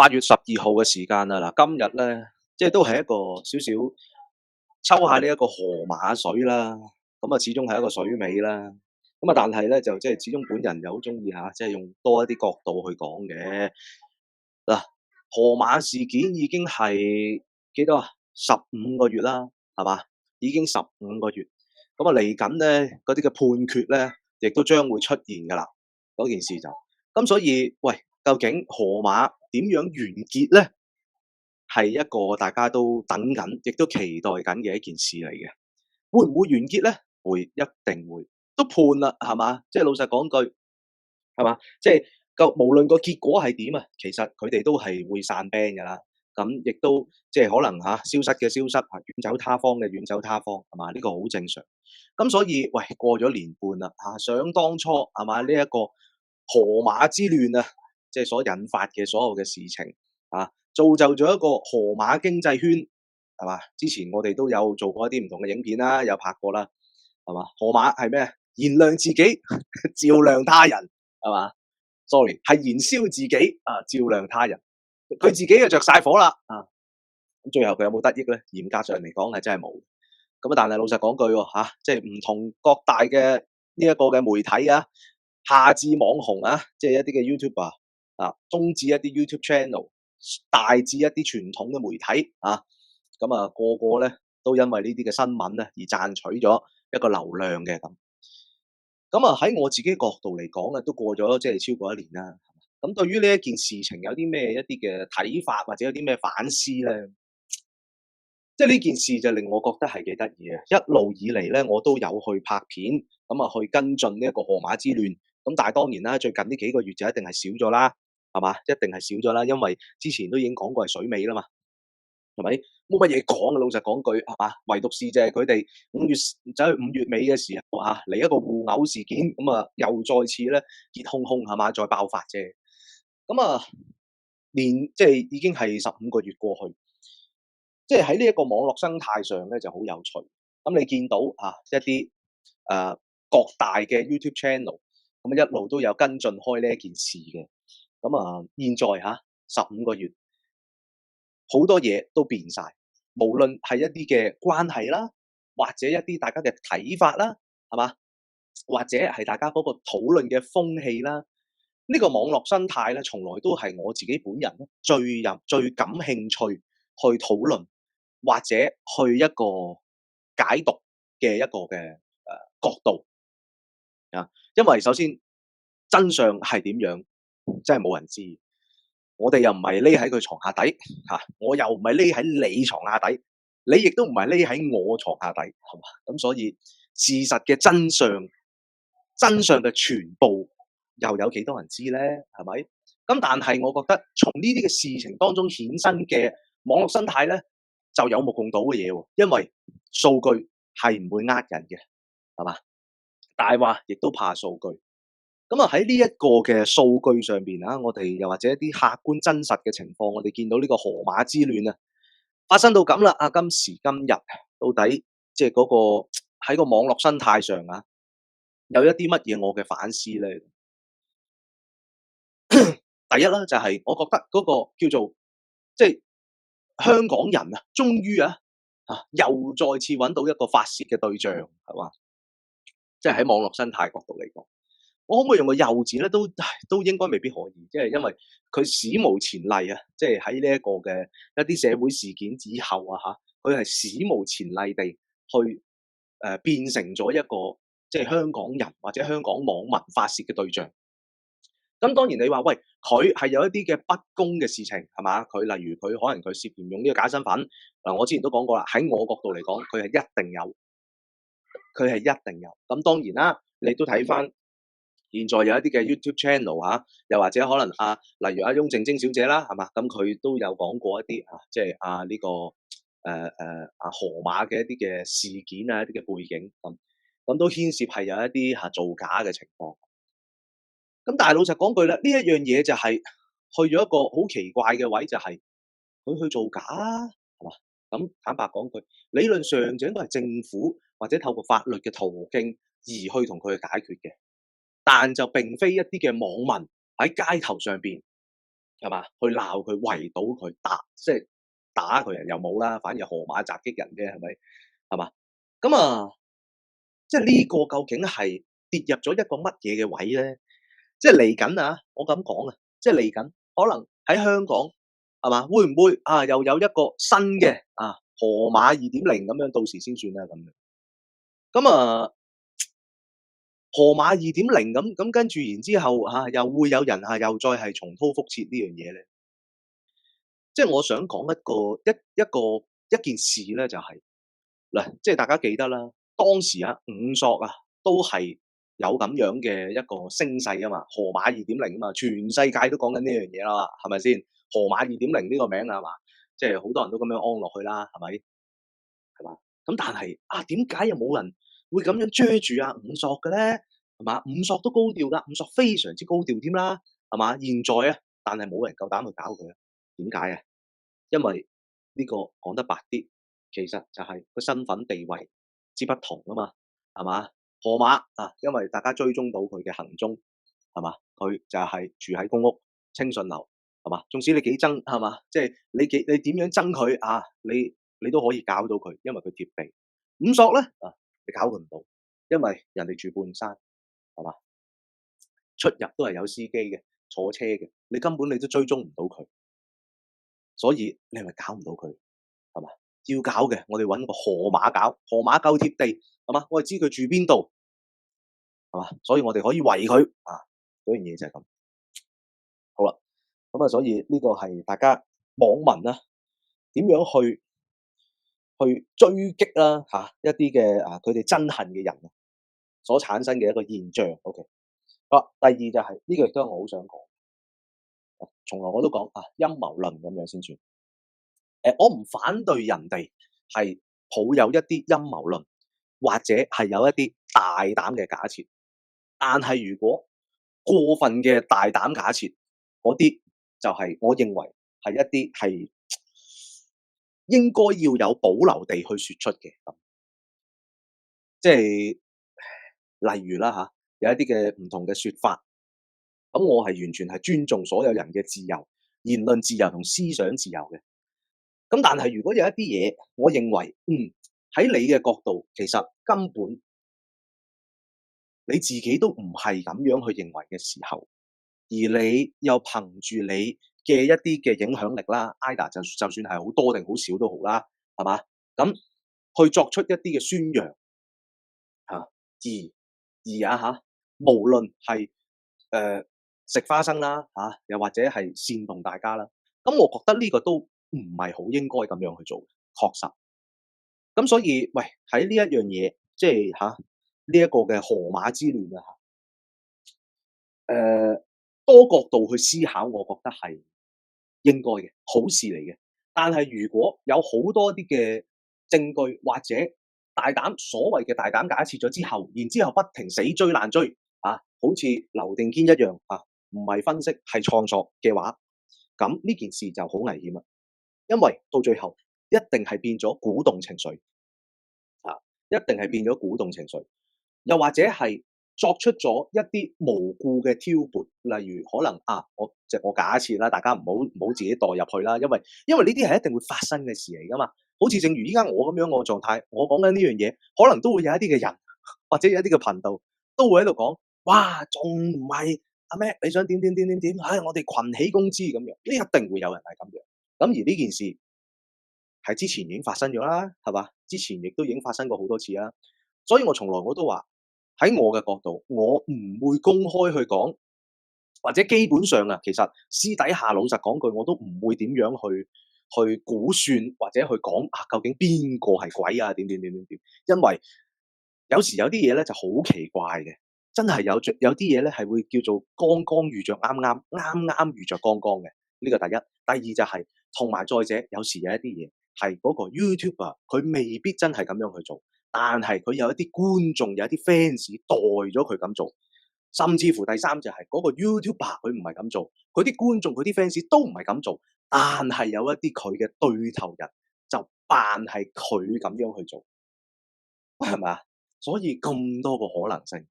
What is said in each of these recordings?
8月12號嘅時間啦，嗱，今日咧，即係都係一個少少抽下呢一個河馬水啦，咁啊始終係一個水尾啦，咁啊但係咧就即係始終本人又好中意嚇，即係用多一啲角度去講嘅。嗱，河馬事件已經係幾多啊？15個月啦，係嘛？已經15個月，咁啊嚟緊咧嗰啲嘅判決咧，亦都將會出現㗎啦，嗰件事就。咁所以，喂，究竟河馬點樣完結咧？係一個大家都等緊，亦都期待緊嘅一件事嚟嘅。會唔會完結咧？會，一定會。都判啦，係嘛？即係老實講句，係嘛？即係無論個結果係點啊，其實佢哋都係會散 band 㗎啦。咁亦都即係可能消失嘅消失，遠走他方嘅遠走他方，係嘛？呢個好正常。咁所以，喂，過咗年半啦，想當初係嘛？呢一個河馬之亂啊，即係所引發嘅所有嘅事情造就咗一個河馬經濟圈，係嘛？之前我哋都有做過一啲唔同嘅影片啦，有拍過啦，係嘛？河馬係咩？燃亮自己，照亮他人，係嘛？Sorry，係燃燒自己照亮他人。佢自己就着晒火啦咁最後佢有冇得益咧？嚴格上嚟講係真係冇。咁但係老實講句喎即係唔同各大嘅呢一個嘅媒體下至網紅即係一啲嘅 YouTuber 中至一啲 YouTube channel，大至一啲傳統嘅媒體咁個個咧都因為呢啲嘅新聞咧而賺取咗一個流量嘅咁。咁喺我自己角度嚟講都過咗即係超過1年啦。咁對於呢一件事情有啲咩一啲嘅睇法，或者有啲咩反思咧？即係呢件事就令我覺得係幾得意嘅。一路以嚟咧，我都有去拍片，去跟進呢一個河馬之亂。咁但係當然啦，最近呢幾個月就一定係少咗啦，係嘛？一定係少咗啦，因為之前都已經講過係水尾啦嘛，係咪？冇乜嘢講嘅，老實講句係嘛？唯獨是就係佢哋5月尾嘅時候嚟一個互毆事件，又再次咧熱烘烘係嘛，再爆發啫。即係已經係15個月過去，即係喺呢一個網絡生態上咧就好有趣。咁你見到一啲各大嘅 YouTube channel 咁一路都有跟進開呢一件事嘅。現在15個月，好多嘢都變晒，無論係一啲嘅關係啦，或者一啲大家嘅睇法啦，係嘛？或者係大家嗰個討論嘅風氣啦。呢個網絡生態咧，從來都係我自己本人最感興趣去討論，或者去一個解讀嘅一個嘅角度因為首先真相係點樣，真係冇人知。我哋又唔係匿喺佢床下底我又唔係匿喺你床下底，你亦都唔係匿喺我床下底，係嘛？咁所以事實嘅真相嘅全部又有幾多人知咧？係咪？咁但係我覺得從呢啲嘅事情當中衍生嘅網絡生態咧，就有目共睹嘅嘢喎。因為數據係唔會呃人嘅，係嘛？大話亦都怕數據。喺呢一個嘅數據上邊我哋又或者一啲客觀真實嘅情況，我哋見到呢個河馬之亂發生到咁啦。今時今日到底即係嗰個喺個網絡生態上有一啲乜嘢我嘅反思咧？第一啦，就係我覺得嗰個叫做即係香港人終於又再次揾到一個發泄嘅對象，係嘛？即係喺網絡生態角度嚟講，我可唔可以用個幼字咧？都應該未必可以，即係因為佢史無前例即係喺呢一個嘅一啲社會事件之後佢係史無前例地去變成咗一個即係香港人或者香港網民發泄嘅對象。咁當然你話喂，佢係有一啲嘅不公嘅事情係嘛？佢例如佢可能佢涉嫌用呢個假身份我之前都講過啦，喺我角度嚟講，佢係一定有，佢係一定有。咁當然啦，你都睇翻現在有一啲嘅 YouTube channel 又或者可能例如翁靜晶小姐啦，係嘛？咁佢都有講過一啲即係呢個河馬嘅一啲嘅事件一啲嘅背景咁都牽涉係有一啲造假嘅情況。咁但係老實講句啦，呢一樣嘢就係去咗一個好奇怪嘅位，就係佢去造假係嘛？咁坦白講句，理論上就應該係政府或者透過法律嘅途徑而去同佢解決嘅，但就並非一啲嘅網民喺街頭上邊係嘛？去鬧佢、圍堵佢、即係打佢人又冇啦，反而河馬襲擊人啫，係咪？係嘛？咁啊，即係呢個究竟係跌入咗一個乜嘢嘅位咧？即係嚟緊啊！我咁講啊，即係嚟緊，可能喺香港係嘛？會唔會啊？又有一個新嘅河馬2.0咁樣，到時先算啦咁樣。咁啊，河馬2.0咁跟住，然之後又會有人又再係重蹈覆轍呢樣嘢咧？即係我想講一件事咧，就係嗱，即係大家記得啦，當時五索都係有咁樣嘅一個聲勢啊嘛，河馬2.0啊嘛，全世界都講緊呢樣嘢啦，係咪先？河馬2.0呢個名係嘛，即係好多人都咁樣安落去啦，係咪？係嘛？咁但係點解又冇人會咁樣追住五索嘅咧？係嘛？五索都高調㗎，五索非常之高調添啦，係嘛？現在但係冇人夠膽去搞佢，點解啊？因為呢個講得白啲，其實就係個身份地位之不同啊嘛，係嘛？河馬因為大家追蹤到佢嘅行蹤，係嘛？佢就係住喺公屋清順樓，係嘛？縱使你幾憎，係嘛？即係你點樣憎佢你都可以搞到佢，因為佢貼地。五索咧你搞佢唔到，因為人哋住半山，係嘛？出入都係有司機嘅，坐車嘅，你根本都追蹤唔到佢。所以你係咪搞唔到佢？係嘛？要搞嘅，我哋揾個河馬搞，河馬夠貼地，係嘛？我哋知佢住邊度，係嘛？所以我哋可以圍佢嗰樣嘢就係咁。好啦，咁所以呢個係大家網民點樣去追擊啦一啲嘅佢哋憎恨嘅人所產生嘅一個現象。OK， 好啦，第二就係呢個亦都係我好想講，從來我都講陰謀論咁樣先算。我唔反對人哋係抱有一啲陰謀論，或者係有一啲大膽嘅假設，但係如果過分嘅大膽假設，嗰啲就係我認為係一啲係應該要有保留地去說出嘅。即係例如啦有一啲嘅唔同嘅說法，咁我係完全係尊重所有人嘅自由、言論自由同思想自由嘅。咁但係如果有一啲嘢，我認為喺你嘅角度，其實根本你自己都唔係咁樣去認為嘅時候，而你又憑住你嘅一啲嘅影響力啦，either 就算係好多定好少都好啦，係嘛？咁去作出一啲嘅宣揚無論係食花生啦又或者係煽動大家啦，咁我覺得呢個都唔係好應該咁樣去做，確實。咁所以，喂喺呢一樣嘢，即係呢一個嘅河馬之亂多角度去思考，我覺得係應該嘅，好事嚟嘅。但係如果有好多啲嘅證據或者所謂嘅大膽假設咗之後，然之後不停死追爛追好似劉定堅一樣唔係分析係創作嘅話，咁呢件事就好危險啦。因為到最後一定係變咗鼓動情緒一定係變咗鼓動情緒，又或者係作出咗一啲無故嘅挑撥，例如可能我假設啦，大家唔好自己代入去啦，因為呢啲係一定會發生嘅事嚟噶嘛。好似正如依家我咁樣我嘅狀態，我講緊呢樣嘢，可能都會有一啲嘅人或者有一啲嘅頻道都會喺度講，哇，仲唔係咩？你想點？我哋群起攻之咁樣，呢一定會有人係咁樣。咁而呢件事係之前已經發生咗啦，係嘛？之前亦都已經發生過好多次啦，所以我從來我都話喺我嘅角度，我唔會公開去講，或者基本上其實私底下老實講句，我都唔會點樣去估算或者去講究竟邊個係鬼點，因為有時有啲嘢咧就好奇怪嘅，真係有啲嘢咧係會叫做剛剛遇着啱啱，啱啱遇着剛剛嘅，呢個第一。第二就係同埋再者，有時有一啲嘢係嗰個 YouTuber 佢未必真係咁樣去做，但係佢有一啲觀眾有一啲 fans 代咗佢咁做，甚至乎第三就係嗰個 YouTuber 佢唔係咁做，佢啲觀眾佢啲 fans 都唔係咁做，但係有一啲佢嘅對頭人就扮係佢咁樣去做，係咪啊？所以咁多個可能性，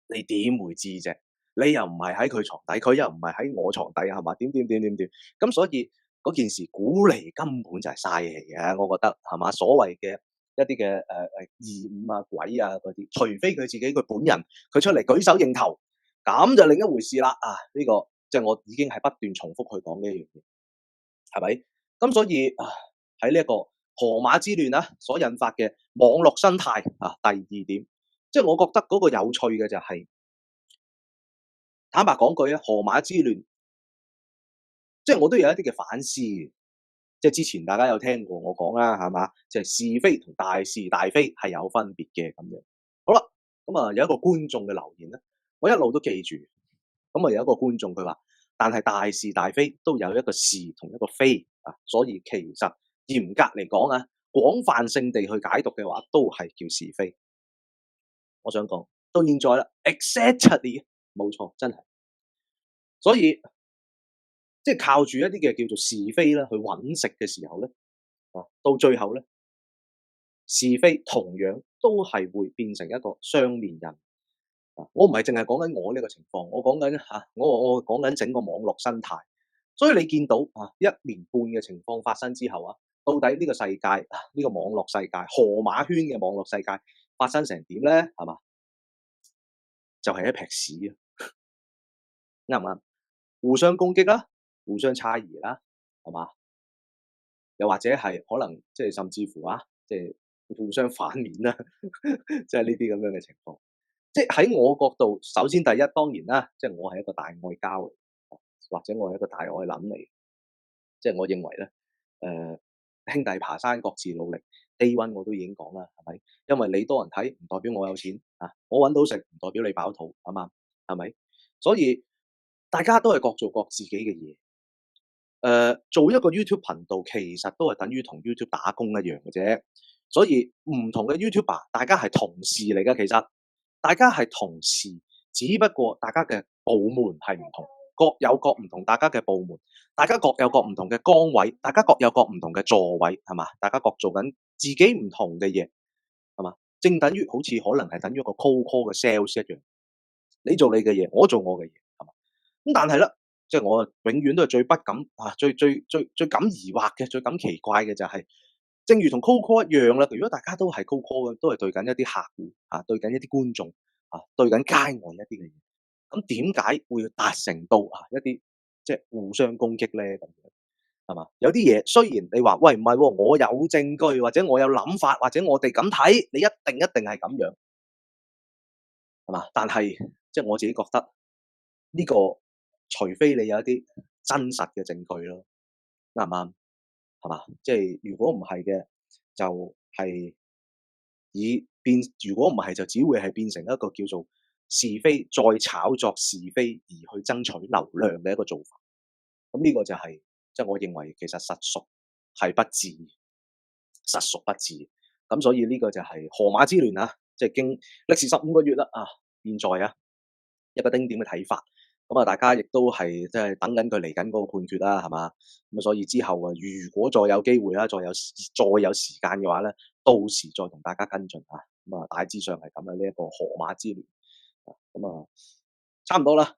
你點會知啫？你又唔係喺佢床底，佢又唔係喺我床底，係嘛？點，咁所以嗰件事估嚟根本就係嘥氣嘅，我覺得係嘛？所謂嘅一啲嘅異五啊、鬼啊嗰啲，除非佢自己佢本人佢出嚟舉手認頭，咁就另一回事啦。呢個即係我已經係不斷重複去講呢一樣嘢，係咪？咁所以喺呢一個河馬之亂所引發嘅網絡生態第二點，即係我覺得嗰個有趣嘅就係，坦白講句河馬之亂，即係我都有一啲嘅反思嘅。即係之前大家有聽過我講啦，係嘛？就係是非同大是大非係有分別嘅咁樣。好啦，咁有一個觀眾嘅留言咧，我一路都記住。咁有一個觀眾佢話，但係大是大非都有一個是同一個非所以其實嚴格嚟講廣泛性地去解讀嘅話，都係叫是非。我想講到現在啦 ，exactly 冇錯，真係。所以即係靠住一啲嘅叫做是非啦，去揾食嘅時候咧，到最後咧，是非同樣都係會變成一個雙面人。我唔係淨係講緊我呢個情況，我講緊我講緊整個網絡生態。所以你見到1年半嘅情況發生之後到底呢個世界呢個網絡世界河馬圈嘅網絡世界發生成點咧？係嘛？就係一劈屎啱唔啱？互相攻擊啦，互相猜疑啦，係嘛？又或者係可能即係甚至乎即係互相反面啦，即係呢啲咁樣嘅情況。即係喺我角度，首先第一當然啦，即係我係一個大愛膠嚟，或者我係一個大愛撚嚟。即係我認為咧，兄弟爬山各自努力 ，Day One 我都已經講啦，係咪？因為你多人睇唔代表我有錢我揾到食唔代表你飽肚，啱啱？係咪？所以大家都係各做各自己嘅嘢。做一個 YouTube 頻道其實都係等於同 YouTube 打工一樣嘅啫。所以唔同嘅 YouTuber， 大家係同事嚟嘅，其實大家係同事，只不過大家嘅部門係唔同，各有各唔同。大家嘅部門，大家各有各唔同嘅崗位，大家各有各唔同嘅座位，係嘛？大家各做緊自己唔同嘅嘢，係嘛？正等於好似可能係等於一個 cold call 嘅 sales 一樣，你做你嘅嘢，我做我嘅嘢，係嘛？咁但係咧，即係我永遠都係最不敢最感疑惑嘅，最感奇怪嘅就係，正如同 cold call 一樣啦。如果大家都係 cold call 嘅，都係對緊一啲客戶對緊一啲觀眾對緊街外一啲嘅嘢，咁點解會達成到一啲即係互相攻擊咧？咁樣係嘛？有啲嘢雖然你話喂唔係喎，我有證據或者我有諗法或者我哋咁睇，你一定係咁樣，係嘛？但係即係我自己覺得呢個，除非你有一啲真實嘅證據咯，啱唔啱？係嘛？即係如果唔係嘅，就係如果唔係就只會係變成一個叫做是非再炒作是非而去爭取流量嘅一個做法。咁呢個就係即係我認為其實實屬係不智，實屬不智。咁所以呢個就係河馬之亂即係經歷時15個月啦現在一個丁點嘅睇法。咁大家亦都係即係等緊佢嚟緊嗰個判決啦，係嘛？咁所以之後如果再有機會啦，再有時間嘅話咧，到時再同大家跟進咁大致上係咁啦，呢一個河馬之亂。咁差唔多啦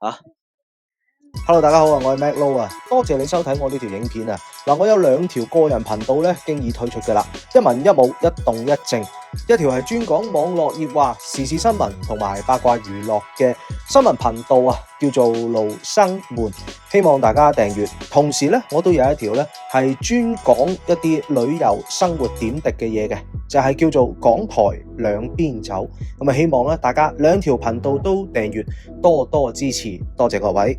Hello， 大家好我係 Mac Low 多謝你收睇我呢條影片嗱，我有2條個人頻道咧，經已推出嘅啦，一文一武，一動一靜。一條係專講網絡熱話、時事新聞同埋八卦娛樂嘅新聞頻道叫做盧生門，希望大家訂閱。同時咧，我都有一條咧係專講一啲旅遊生活點滴嘅嘢嘅，就係叫做港台兩邊走。咁希望咧大家2條頻道都訂閱，多多支持，多謝各位。